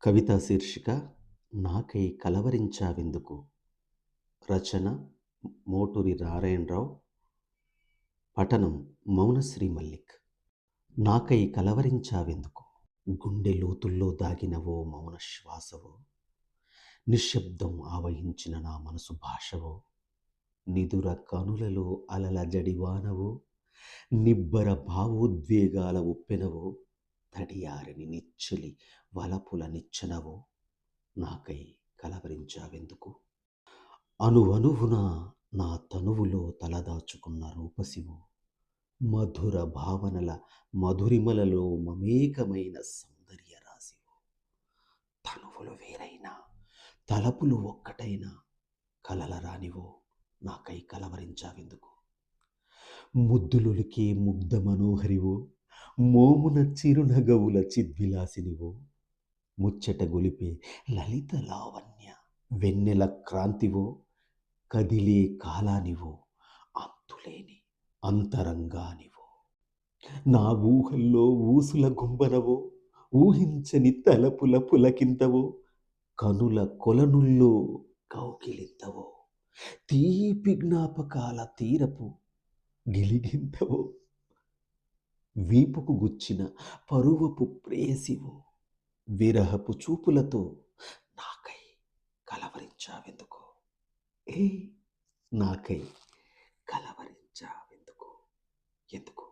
కవిత శీర్షిక 'నాకై కలవరించావెందుకు'. రచన మోటూరి నారాయణరావు. పఠనం మౌనశ్రీ మల్లిక్. నాకై కలవరించావెందుకు, గుండె లోతుల్లో దాగినవో మౌన శ్వాసవో, నిశ్శబ్దం ఆవహించిన నా మనసు భాషవో, నిదుర కనులలో అలల జడివానవో, నిబ్బర భావోద్వేగాల ఉప్పెనవో, తడియారని నిచ్చెలి వలపుల నిచ్చెనవో, నాకై కలవరించావెందుకు. అణువణువున నా తనువులో తలదాచుకున్న రూపసివో, మధుర భావనల మధురిమలలో మమేకమైన సౌందర్య రాశివో, తనువులు వేరైనా తలపులు ఒక్కటైనా కలల రానివో, నాకై కలవరించావెందుకు. ముద్దులొలికే ముగ్ధ మనోహరివో, మోమున చిరునగవుల చిద్విలాసినివో, ముచ్చట గొలిపే లలిత లావణ్య వెన్నెల క్రాంతివో, కదిలే కాలానివో, అంతులేని అంతరంగానివో, నా ఊహల్లో ఊసుల గుంబనవో, ఊహించని తలపుల పులకింతవో, కనుల కొలనుల్లో కౌగిలింతవో, తీపి జ్ఞాపకాల తీరపు గిలిగింతవో, వీపుకు గుచ్చిన పరువపు ప్రేయసివో, విరహపు చూపులతో నాకై కలవరించావెందుకు. ఏ నాకై కలవరించావెందుకు, ఎందుకు.